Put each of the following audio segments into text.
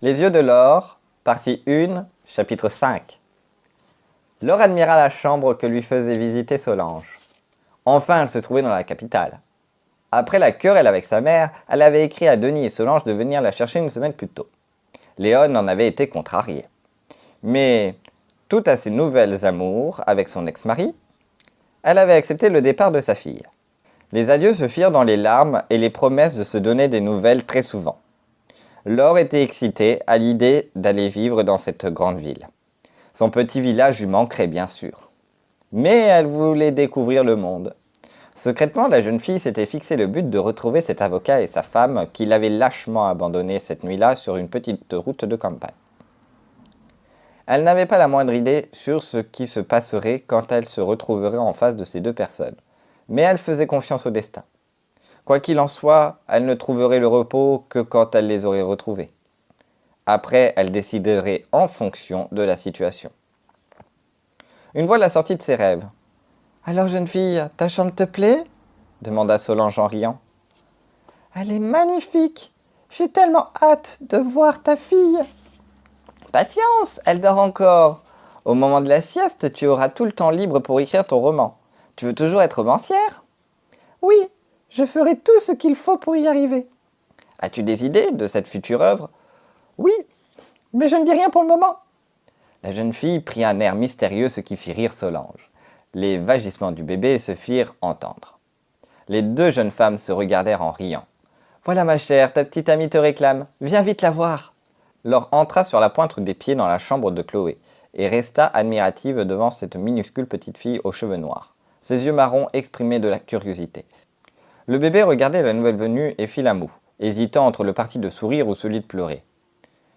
Les yeux de Laure, partie 1, chapitre 5. Laure admira la chambre que lui faisait visiter Solange. Enfin, elle se trouvait dans la capitale. Après la querelle avec sa mère, elle avait écrit à Denis et Solange de venir la chercher une semaine plus tôt. Léon en avait été contrarié. Mais, tout à ses nouvelles amours avec son ex-mari, elle avait accepté le départ de sa fille. Les adieux se firent dans les larmes et les promesses de se donner des nouvelles très souvent. Laure était excitée à l'idée d'aller vivre dans cette grande ville. Son petit village lui manquerait bien sûr. Mais elle voulait découvrir le monde. Secrètement, la jeune fille s'était fixé le but de retrouver cet avocat et sa femme qui l'avaient lâchement abandonné cette nuit-là sur une petite route de campagne. Elle n'avait pas la moindre idée sur ce qui se passerait quand elle se retrouverait en face de ces deux personnes. Mais elle faisait confiance au destin. Quoi qu'il en soit, elle ne trouverait le repos que quand elle les aurait retrouvés. Après, elle déciderait en fonction de la situation. Une fois la sortie de ses rêves. « Alors jeune fille, ta chambre te plaît ?» demanda Solange en riant. « Elle est magnifique. J'ai tellement hâte de voir ta fille. »« Patience, elle dort encore. Au moment de la sieste, tu auras tout le temps libre pour écrire ton roman. Tu veux toujours être romancière ?»« Oui, je ferai tout ce qu'il faut pour y arriver. »« As-tu des idées de cette future œuvre ?»« Oui, mais je ne dis rien pour le moment. » La jeune fille prit un air mystérieux, ce qui fit rire Solange. Les vagissements du bébé se firent entendre. Les deux jeunes femmes se regardèrent en riant. « Voilà ma chère, ta petite amie te réclame. Viens vite la voir. » Laure entra sur la pointe des pieds dans la chambre de Chloé et resta admirative devant cette minuscule petite fille aux cheveux noirs. Ses yeux marrons exprimaient de la curiosité. Le bébé regardait la nouvelle venue et fit la moue, hésitant entre le parti de sourire ou celui de pleurer.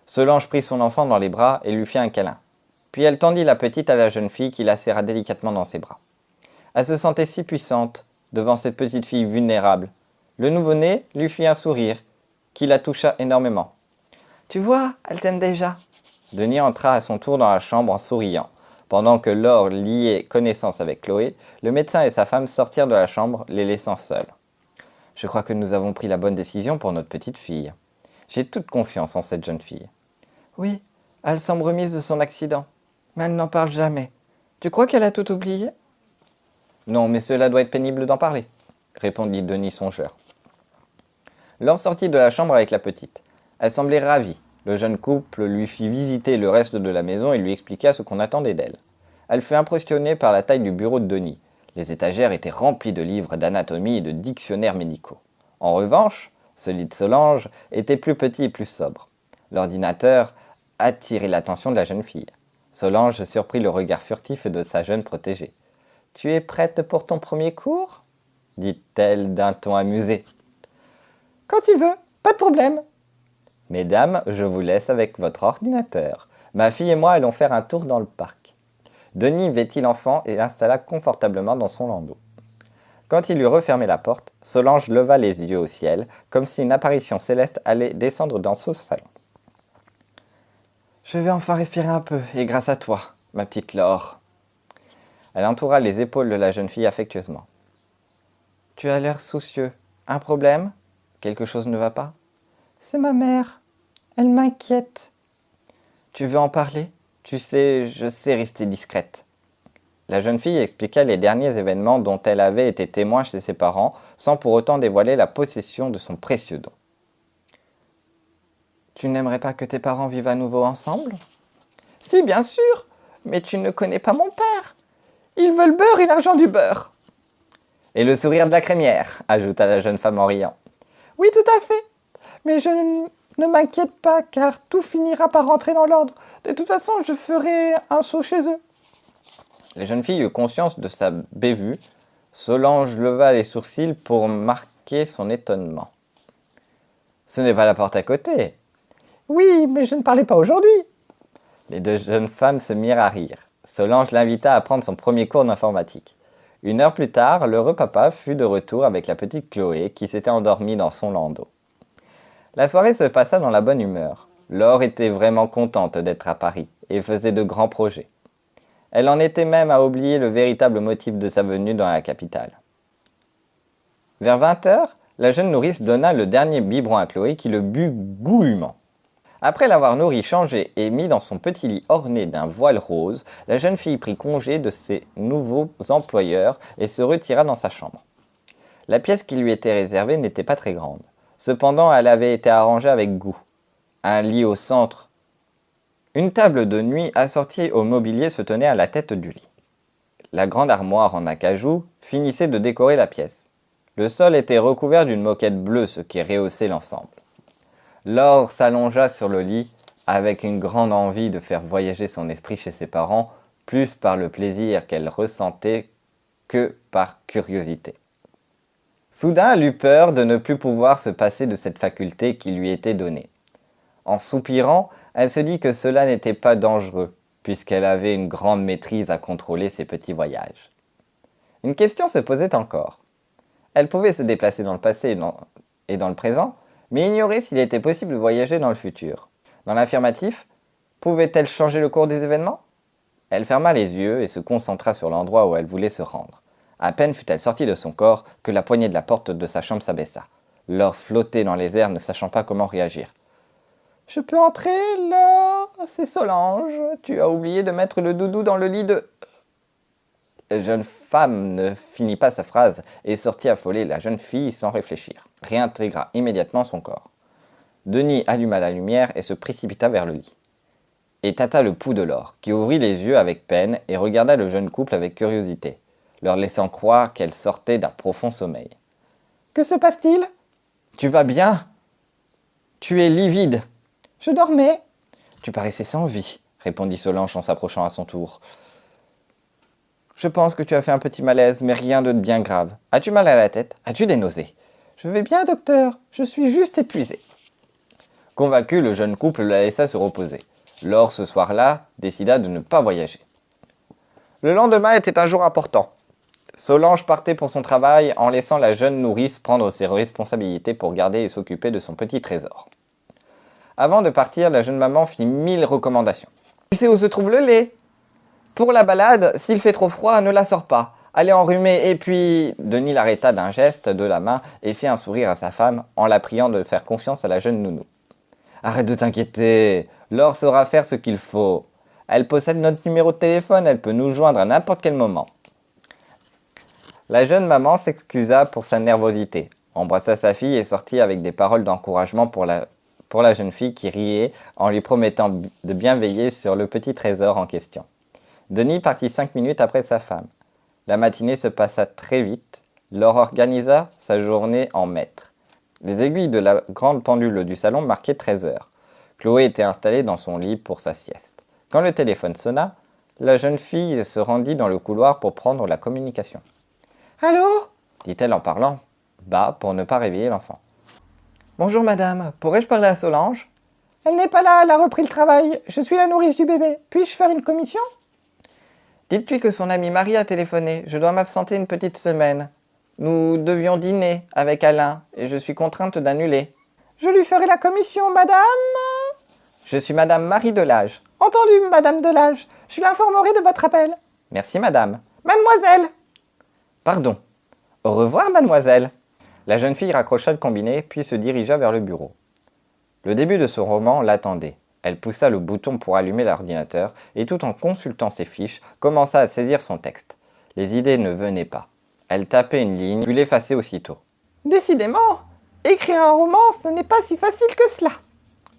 Solange prit son enfant dans les bras et lui fit un câlin. Puis elle tendit la petite à la jeune fille qui la serra délicatement dans ses bras. Elle se sentait si puissante devant cette petite fille vulnérable. Le nouveau-né lui fit un sourire qui la toucha énormément. « Tu vois, elle t'aime déjà. » Denis entra à son tour dans la chambre en souriant. Pendant que Laure liait connaissance avec Chloé, le médecin et sa femme sortirent de la chambre, les laissant seuls. « Je crois que nous avons pris la bonne décision pour notre petite fille. J'ai toute confiance en cette jeune fille. »« Oui, elle semble remise de son accident. Mais elle n'en parle jamais. Tu crois qu'elle a tout oublié ?»« Non, mais cela doit être pénible d'en parler, » répondit Denis songeur. Laure sortit de la chambre avec la petite. Elle semblait ravie. Le jeune couple lui fit visiter le reste de la maison et lui expliqua ce qu'on attendait d'elle. Elle fut impressionnée par la taille du bureau de Denis. Les étagères étaient remplies de livres d'anatomie et de dictionnaires médicaux. En revanche, celui de Solange était plus petit et plus sobre. L'ordinateur attirait l'attention de la jeune fille. Solange surprit le regard furtif de sa jeune protégée. « Tu es prête pour ton premier cours ?» dit-elle d'un ton amusé. « Quand tu veux, pas de problème. »« Mesdames, je vous laisse avec votre ordinateur. Ma fille et moi allons faire un tour dans le parc. » Denis vêtit l'enfant et l'installa confortablement dans son landau. Quand il eut refermé la porte, Solange leva les yeux au ciel, comme si une apparition céleste allait descendre dans ce salon. « Je vais enfin respirer un peu, et grâce à toi, ma petite Laure. » Elle entoura les épaules de la jeune fille affectueusement. « Tu as l'air soucieux. Un problème ? Quelque chose ne va pas ? » ?»« C'est ma mère. Elle m'inquiète. »« Tu veux en parler ? Tu sais, je sais rester discrète. » La jeune fille expliqua les derniers événements dont elle avait été témoin chez ses parents, sans pour autant dévoiler la possession de son précieux don. « Tu n'aimerais pas que tes parents vivent à nouveau ensemble ? » ?»« Si, bien sûr, mais tu ne connais pas mon père. Il veut le beurre et l'argent du beurre. »« Et le sourire de la crémière, » ajouta la jeune femme en riant. « Oui, tout à fait. Mais je ne m'inquiète pas, car tout finira par rentrer dans l'ordre. De toute façon, je ferai un saut chez eux. » La jeune fille eut conscience de sa bévue. Solange leva les sourcils pour marquer son étonnement. « Ce n'est pas la porte à côté. »« Oui, mais je ne parlais pas aujourd'hui. » Les deux jeunes femmes se mirent à rire. Solange l'invita à prendre son premier cours d'informatique. 1 heure plus tard, l'heureux papa fut de retour avec la petite Chloé qui s'était endormie dans son landau. La soirée se passa dans la bonne humeur. Laure était vraiment contente d'être à Paris et faisait de grands projets. Elle en était même à oublier le véritable motif de sa venue dans la capitale. Vers 20 h, la jeune nourrice donna le dernier biberon à Chloé qui le but goulûment. Après l'avoir nourri, changé et mis dans son petit lit orné d'un voile rose, la jeune fille prit congé de ses nouveaux employeurs et se retira dans sa chambre. La pièce qui lui était réservée n'était pas très grande. Cependant, elle avait été arrangée avec goût. Un lit au centre. Une table de nuit assortie au mobilier se tenait à la tête du lit. La grande armoire en acajou finissait de décorer la pièce. Le sol était recouvert d'une moquette bleue, ce qui rehaussait l'ensemble. Laure s'allongea sur le lit avec une grande envie de faire voyager son esprit chez ses parents, plus par le plaisir qu'elle ressentait que par curiosité. Soudain, elle eut peur de ne plus pouvoir se passer de cette faculté qui lui était donnée. En soupirant, elle se dit que cela n'était pas dangereux, puisqu'elle avait une grande maîtrise à contrôler ses petits voyages. Une question se posait encore. Elle pouvait se déplacer dans le passé et dans le présent, mais ignorait s'il était possible de voyager dans le futur. Dans l'affirmatif, pouvait-elle changer le cours des événements? Elle ferma les yeux et se concentra sur l'endroit où elle voulait se rendre. À peine fut-elle sortie de son corps que la poignée de la porte de sa chambre s'abaissa. Laure flottait dans les airs, ne sachant pas comment réagir. « Je peux entrer, Laure? C'est Solange. Tu as oublié de mettre le doudou dans le lit de... » La jeune femme ne finit pas sa phrase et sortit affolée. La jeune fille, sans réfléchir, réintégra immédiatement son corps. Denis alluma la lumière et se précipita vers le lit. Et tâta le pouls de Laure, qui ouvrit les yeux avec peine et regarda le jeune couple avec curiosité, leur laissant croire qu'elle sortait d'un profond sommeil. « Que se passe-t-il? Tu vas bien? Tu es livide. »« Je dormais. »« Tu paraissais sans vie, » répondit Solange en s'approchant à son tour. « Je pense que tu as fait un petit malaise, mais rien de bien grave. As-tu mal à la tête? As-tu des nausées? »« Je vais bien, docteur. Je suis juste épuisée. » Convaincu, le jeune couple la laissa se reposer. Laure, ce soir-là, décida de ne pas voyager. Le lendemain était un jour important. Solange partait pour son travail en laissant la jeune nourrice prendre ses responsabilités pour garder et s'occuper de son petit trésor. Avant de partir, la jeune maman fit 1000 recommandations. « Tu sais où se trouve le lait? Pour la balade, s'il fait trop froid, ne la sors pas. Elle est enrhumée et puis... » Denis l'arrêta d'un geste de la main et fit un sourire à sa femme en la priant de faire confiance à la jeune nounou. « Arrête de t'inquiéter, Laure saura faire ce qu'il faut. Elle possède notre numéro de téléphone, elle peut nous joindre à n'importe quel moment. » La jeune maman s'excusa pour sa nervosité, embrassa sa fille et sortit avec des paroles d'encouragement pour la jeune fille qui riait en lui promettant de bien veiller sur le petit trésor en question. Denis partit 5 minutes après sa femme. La matinée se passa très vite. Laure organisa sa journée en maître. Les aiguilles de la grande pendule du salon marquaient 13 heures. Chloé était installée dans son lit pour sa sieste. Quand le téléphone sonna, la jeune fille se rendit dans le couloir pour prendre la communication. « Allô ?» dit-elle en parlant bas pour ne pas réveiller l'enfant. « Bonjour madame, pourrais-je parler à Solange ?»« Elle n'est pas là, elle a repris le travail. Je suis la nourrice du bébé. Puis-je faire une commission ?»« Dites-lui que son amie Marie a téléphoné. Je dois m'absenter une petite semaine. Nous devions dîner avec Alain et je suis contrainte d'annuler. »« Je lui ferai la commission, madame ?»« Je suis madame Marie Delage. »« Entendu, madame Delage. Je l'informerai de votre appel. »« Merci, madame. »« Mademoiselle !»« Pardon. Au revoir, mademoiselle. » La jeune fille raccrocha le combiné, puis se dirigea vers le bureau. Le début de ce roman l'attendait. Elle poussa le bouton pour allumer l'ordinateur et tout en consultant ses fiches, commença à saisir son texte. Les idées ne venaient pas. Elle tapait une ligne, puis l'effaçait aussitôt. « Décidément, écrire un roman, ce n'est pas si facile que cela. »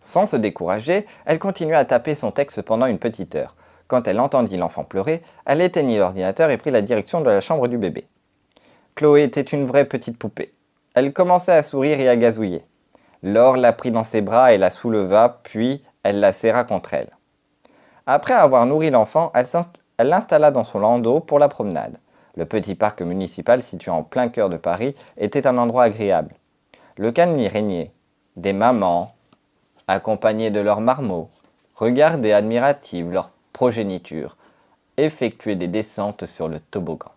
Sans se décourager, elle continua à taper son texte pendant une petite heure. Quand elle entendit l'enfant pleurer, elle éteignit l'ordinateur et prit la direction de la chambre du bébé. Chloé était une vraie petite poupée. Elle commençait à sourire et à gazouiller. Laure la prit dans ses bras et la souleva, puis elle la serra contre elle. Après avoir nourri l'enfant, elle l'installa dans son landau pour la promenade. Le petit parc municipal situé en plein cœur de Paris était un endroit agréable. Le calme y régnait. Des mamans, accompagnées de leurs marmots, regardaient admiratives leur progéniture, effectuaient des descentes sur le toboggan.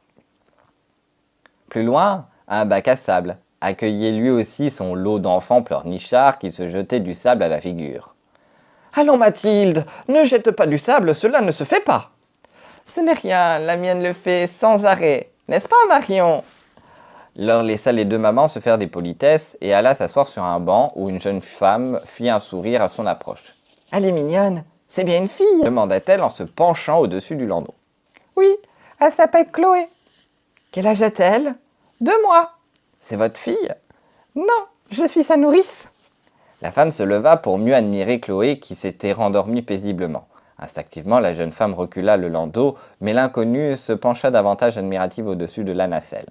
Plus loin, un bac à sable accueillait lui aussi son lot d'enfants pleurnichards qui se jetaient du sable à la figure. « Allons Mathilde, ne jette pas du sable, cela ne se fait pas !»« Ce n'est rien, la mienne le fait sans arrêt, n'est-ce pas Marion ?» Laure laissa les deux mamans se faire des politesses et alla s'asseoir sur un banc où une jeune femme fit un sourire à son approche. « Elle est mignonne, c'est bien une fille ?» demanda-t-elle en se penchant au-dessus du landau. « Oui, elle s'appelle Chloé. »« Quel âge a-t-elle ?»« 2 mois. »« C'est votre fille ?»« Non, je suis sa nourrice. » La femme se leva pour mieux admirer Chloé qui s'était rendormie paisiblement. Instinctivement, la jeune femme recula le landau, mais l'inconnue se pencha davantage admirative au-dessus de la nacelle.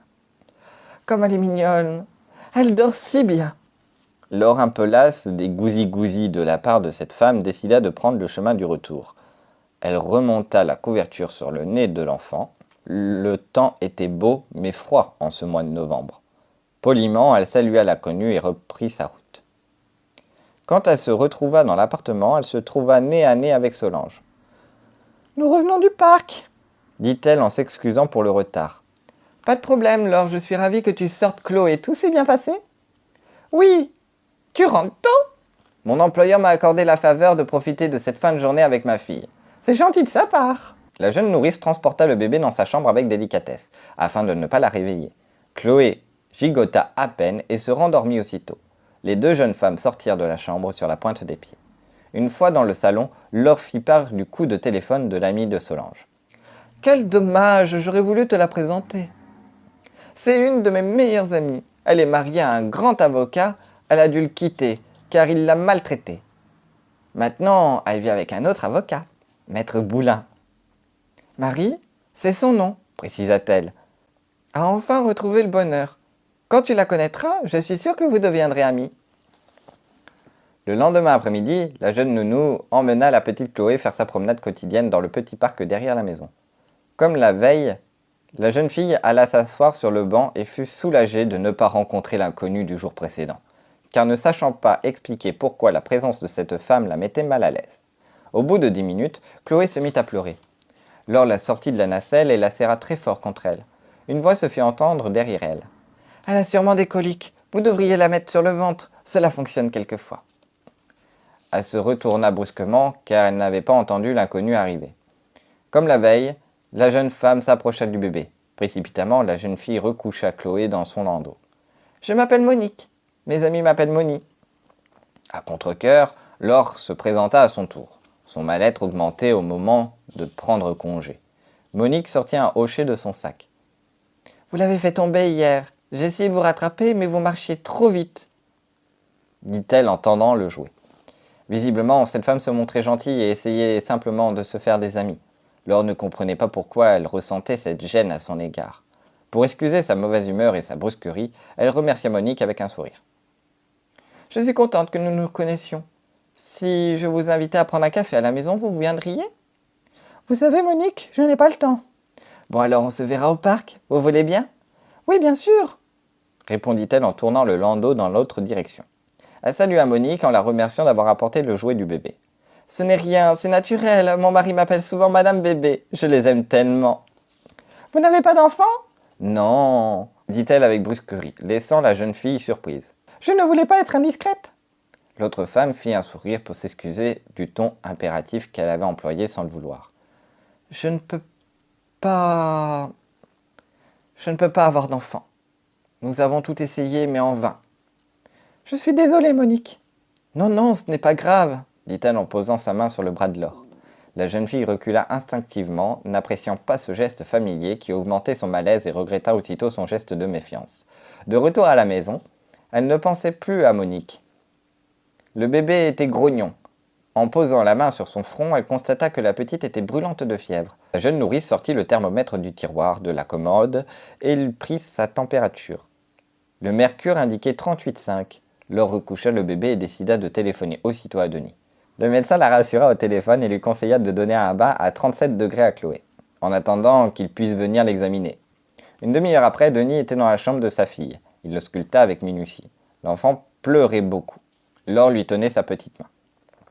« Comme elle est mignonne, elle dort si bien !» Laure, un peu lasse des gousi-gousi de la part de cette femme, décida de prendre le chemin du retour. Elle remonta la couverture sur le nez de l'enfant. Le temps était beau, mais froid en ce mois de novembre. Poliment, elle salua l'inconnue et reprit sa route. Quand elle se retrouva dans l'appartement, elle se trouva nez à nez avec Solange. « Nous revenons du parc !» dit-elle en s'excusant pour le retard. « Pas de problème, Laure, je suis ravie que tu sortes, Chloé. Tout s'est bien passé ?»« Oui. Tu rentres tôt ?»« Mon employeur m'a accordé la faveur de profiter de cette fin de journée avec ma fille. C'est gentil de sa part. » La jeune nourrice transporta le bébé dans sa chambre avec délicatesse, afin de ne pas la réveiller. Chloé gigota à peine et se rendormit aussitôt. Les deux jeunes femmes sortirent de la chambre sur la pointe des pieds. Une fois dans le salon, Laure fit part du coup de téléphone de l'amie de Solange. « Quel dommage, j'aurais voulu te la présenter. C'est une de mes meilleures amies. Elle est mariée à un grand avocat, elle a dû le quitter, car il l'a maltraitée. Maintenant, elle vit avec un autre avocat, Maître Boulin. Marie, c'est son nom, précisa-t-elle, a enfin retrouvé le bonheur. Quand tu la connaîtras, je suis sûre que vous deviendrez amis. » Le lendemain après-midi, la jeune nounou emmena la petite Chloé faire sa promenade quotidienne dans le petit parc derrière la maison. Comme la veille, la jeune fille alla s'asseoir sur le banc et fut soulagée de ne pas rencontrer l'inconnu du jour précédent, car ne sachant pas expliquer pourquoi la présence de cette femme la mettait mal à l'aise. Au bout de 10 minutes, Chloé se mit à pleurer. Laure la sortit de la nacelle et la serra très fort contre elle. Une voix se fit entendre derrière elle. « Elle a sûrement des coliques. Vous devriez la mettre sur le ventre. Cela fonctionne quelquefois. » Elle se retourna brusquement car elle n'avait pas entendu l'inconnu arriver. Comme la veille, la jeune femme s'approcha du bébé. Précipitamment, la jeune fille recoucha Chloé dans son landau. « Je m'appelle Monique. Mes amis m'appellent Moni. » À contre-cœur, Laure se présenta à son tour. Son mal-être augmentait au moment de prendre congé. Monique sortit un hochet de son sac. « Vous l'avez fait tomber hier. J'ai essayé de vous rattraper, mais vous marchiez trop vite, » dit-elle en tendant le jouet. Visiblement, cette femme se montrait gentille et essayait simplement de se faire des amis. Laure ne comprenait pas pourquoi elle ressentait cette gêne à son égard. Pour excuser sa mauvaise humeur et sa brusquerie, elle remercia Monique avec un sourire. « Je suis contente que nous nous connaissions. Si je vous invitais à prendre un café à la maison, vous viendriez ? » ?»« Vous savez, Monique, je n'ai pas le temps. »« Bon alors, on se verra au parc. Vous voulez bien ? » ?»« Oui, bien sûr, » répondit-elle en tournant le landau dans l'autre direction. Elle salua Monique en la remerciant d'avoir apporté le jouet du bébé. « Ce n'est rien, c'est naturel. Mon mari m'appelle souvent Madame Bébé. Je les aime tellement. »« Vous n'avez pas d'enfant ? » ?»« Non, » dit-elle avec brusquerie, laissant la jeune fille surprise. « Je ne voulais pas être indiscrète. » L'autre femme fit un sourire pour s'excuser du ton impératif qu'elle avait employé sans le vouloir. « Je ne peux pas avoir d'enfant. Nous avons tout essayé, mais en vain. »« Je suis désolée, Monique. »« Non, non, ce n'est pas grave, » dit-elle en posant sa main sur le bras de Laure. La jeune fille recula instinctivement, n'appréciant pas ce geste familier qui augmentait son malaise et regretta aussitôt son geste de méfiance. De retour à la maison, elle ne pensait plus à Monique. Le bébé était grognon. En posant la main sur son front, elle constata que la petite était brûlante de fièvre. La jeune nourrice sortit le thermomètre du tiroir de la commode et il prit sa température. Le mercure indiquait 38,5. Laure recoucha le bébé et décida de téléphoner aussitôt à Denis. Le médecin la rassura au téléphone et lui conseilla de donner un bain à 37 degrés à Chloé, en attendant qu'il puisse venir l'examiner. Une demi-heure après, Denis était dans la chambre de sa fille. Il l'ausculta avec minutie. L'enfant pleurait beaucoup. Laure lui tenait sa petite main.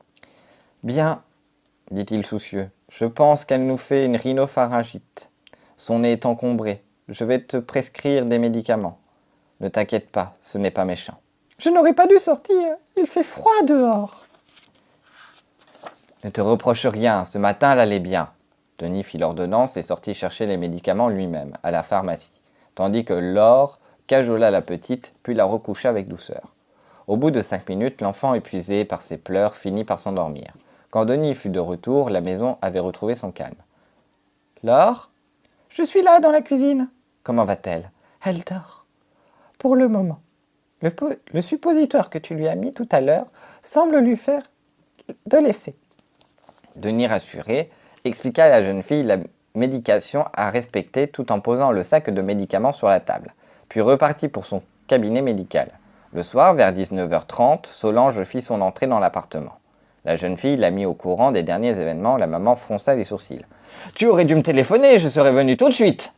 « Bien, » dit-il soucieux, « je pense qu'elle nous fait une rhinopharyngite. Son nez est encombré. Je vais te prescrire des médicaments. Ne t'inquiète pas, ce n'est pas méchant. »« Je n'aurais pas dû sortir. Il fait froid dehors. » « Ne te reproche rien, ce matin elle allait bien. » Denis fit l'ordonnance et sortit chercher les médicaments lui-même, à la pharmacie, tandis que Laure cajola la petite, puis la recoucha avec douceur. Au bout de 5 minutes, l'enfant épuisé par ses pleurs finit par s'endormir. Quand Denis fut de retour, la maison avait retrouvé son calme. « Laure ? Je suis là, dans la cuisine. Comment va-t-elle ? Elle dort. Pour le moment. Le suppositoire que tu lui as mis tout à l'heure semble lui faire de l'effet. » Denis, rassuré, expliqua à la jeune fille la médication à respecter tout en posant le sac de médicaments sur la table, puis repartit pour son cabinet médical. Le soir, vers 19h30, Solange fit son entrée dans l'appartement. La jeune fille l'a mis au courant des derniers événements, la maman fronça les sourcils. « Tu aurais dû me téléphoner, je serais venu tout de suite !»«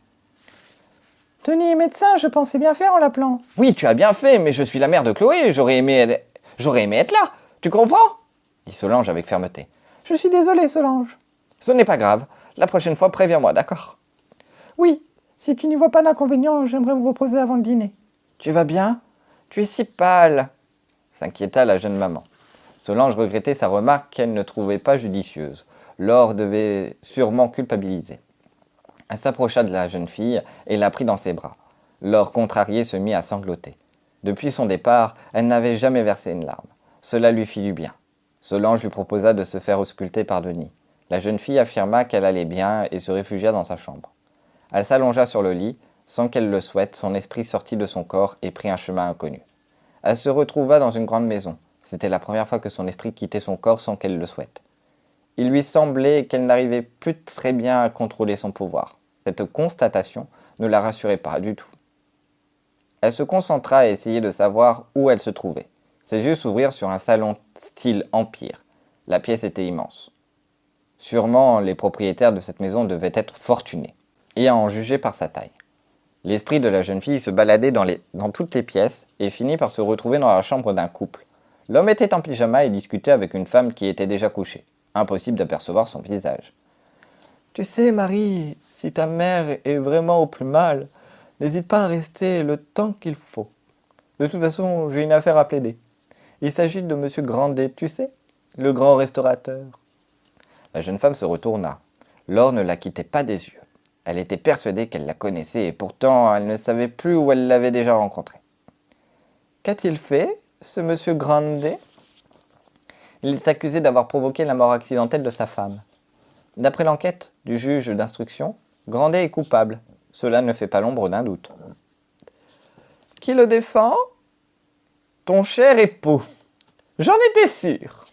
Denis est médecin, je pensais bien faire en l'appelant. »« Oui, tu as bien fait, mais je suis la mère de Chloé, j'aurais aimé être là, tu comprends ?» dit Solange avec fermeté. « Je suis désolée, Solange. »« Ce n'est pas grave, la prochaine fois préviens-moi, d'accord ?»« Oui, si tu n'y vois pas d'inconvénient, j'aimerais me reposer avant le dîner. »« Tu vas bien ? Tu es si pâle !» s'inquiéta la jeune maman. Solange regrettait sa remarque qu'elle ne trouvait pas judicieuse. Laure devait sûrement culpabiliser. Elle s'approcha de la jeune fille et la prit dans ses bras. Laure, contrariée, se mit à sangloter. Depuis son départ, elle n'avait jamais versé une larme. Cela lui fit du bien. Solange lui proposa de se faire ausculter par Denis. La jeune fille affirma qu'elle allait bien et se réfugia dans sa chambre. Elle s'allongea sur le lit. Sans qu'elle le souhaite, son esprit sortit de son corps et prit un chemin inconnu. Elle se retrouva dans une grande maison. C'était la première fois que son esprit quittait son corps sans qu'elle le souhaite. Il lui semblait qu'elle n'arrivait plus très bien à contrôler son pouvoir. Cette constatation ne la rassurait pas du tout. Elle se concentra à essayer de savoir où elle se trouvait. Ses yeux s'ouvrirent sur un salon style empire. La pièce était immense. Sûrement, les propriétaires de cette maison devaient être fortunés, et à en juger par sa taille. L'esprit de la jeune fille se baladait dans toutes les pièces et finit par se retrouver dans la chambre d'un couple. L'homme était en pyjama et discutait avec une femme qui était déjà couchée. Impossible d'apercevoir son visage. « Tu sais, Marie, si ta mère est vraiment au plus mal, n'hésite pas à rester le temps qu'il faut. De toute façon, j'ai une affaire à plaider. Il s'agit de monsieur Grandet, tu sais, le grand restaurateur. » La jeune femme se retourna. Laure ne la quittait pas des yeux. Elle était persuadée qu'elle la connaissait et pourtant elle ne savait plus où elle l'avait déjà rencontré. « Qu'a-t-il fait, ce monsieur Grandet ?» Il est accusé d'avoir provoqué la mort accidentelle de sa femme. D'après l'enquête du juge d'instruction, Grandet est coupable. Cela ne fait pas l'ombre d'un doute. « Qui le défend ? Ton cher époux. J'en étais sûr.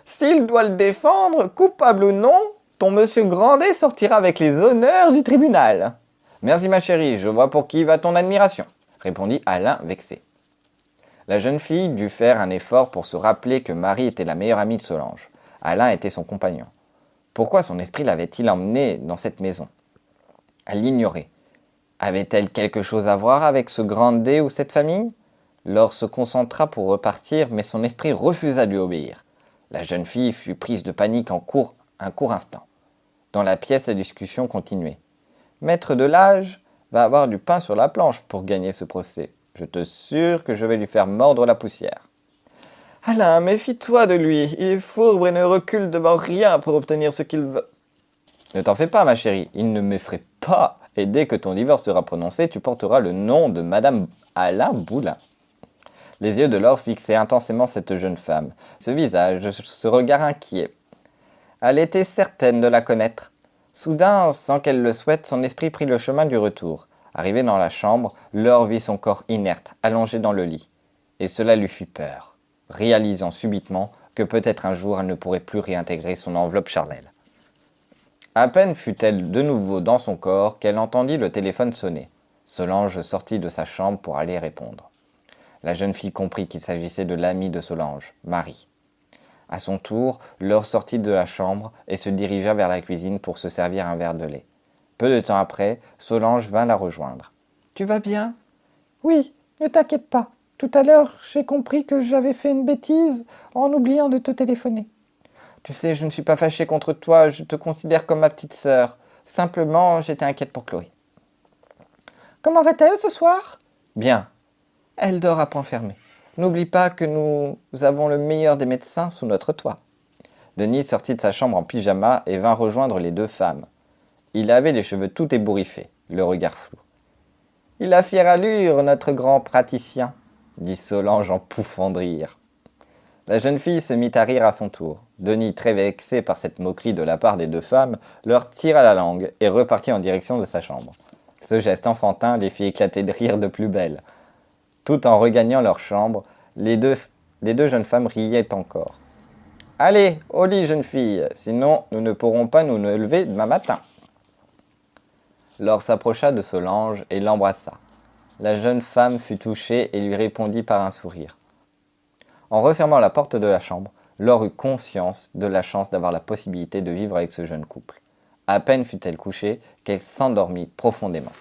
S'il doit le défendre, coupable ou non, ton monsieur Grandet sortira avec les honneurs du tribunal. »« Merci ma chérie, je vois pour qui va ton admiration, » répondit Alain vexé. La jeune fille dut faire un effort pour se rappeler que Marie était la meilleure amie de Solange. Alain était son compagnon. Pourquoi son esprit l'avait-il emmenée dans cette maison? Elle l'ignorait. Avait-elle quelque chose à voir avec ce Grandet ou cette famille? Laure se concentra pour repartir, mais son esprit refusa de lui obéir. La jeune fille fut prise de panique un court instant. Dans la pièce, la discussion continuait. « Maître Delage va avoir du pain sur la planche pour gagner ce procès. Je te jure que je vais lui faire mordre la poussière. »« Alain, méfie-toi de lui. Il est fourbe et ne recule devant rien pour obtenir ce qu'il veut. »« Ne t'en fais pas, ma chérie. Il ne m'effraie pas. Et dès que ton divorce sera prononcé, tu porteras le nom de Madame Alain Boulin. » Les yeux de Laure fixaient intensément cette jeune femme. Ce visage, ce regard inquiet. Elle était certaine de la connaître. Soudain, sans qu'elle le souhaite, son esprit prit le chemin du retour. Arrivée dans la chambre, Laure vit son corps inerte, allongé dans le lit. Et cela lui fit peur, réalisant subitement que peut-être un jour elle ne pourrait plus réintégrer son enveloppe charnelle. À peine fut-elle de nouveau dans son corps qu'elle entendit le téléphone sonner. Solange sortit de sa chambre pour aller répondre. La jeune fille comprit qu'il s'agissait de l'amie de Solange, Marie. À son tour, Laure sortit de la chambre et se dirigea vers la cuisine pour se servir un verre de lait. Peu de temps après, Solange vint la rejoindre. « Tu vas bien ?»« Oui, ne t'inquiète pas. Tout à l'heure, j'ai compris que j'avais fait une bêtise en oubliant de te téléphoner. Tu sais, je ne suis pas fâchée contre toi, je te considère comme ma petite sœur. Simplement, j'étais inquiète pour Chloé. »« Comment va-t-elle ce soir ?»« Bien. Elle dort à point fermé. N'oublie pas que nous avons le meilleur des médecins sous notre toit. » Denis sortit de sa chambre en pyjama et vint rejoindre les deux femmes. Il avait les cheveux tout ébouriffés, le regard flou. Il a fière allure, notre grand praticien, dit Solange en pouffant de rire. La jeune fille se mit à rire à son tour. Denis, très vexé par cette moquerie de la part des deux femmes, leur tira la langue et repartit en direction de sa chambre. Ce geste enfantin les fit éclater de rire de plus belle. Tout en regagnant leur chambre, les deux jeunes femmes riaient encore. « Allez, au lit, jeune fille, sinon nous ne pourrons pas nous lever demain matin. » Laure s'approcha de Solange et l'embrassa. La jeune femme fut touchée et lui répondit par un sourire. En refermant la porte de la chambre, Laure eut conscience de la chance d'avoir la possibilité de vivre avec ce jeune couple. À peine fut-elle couchée qu'elle s'endormit profondément.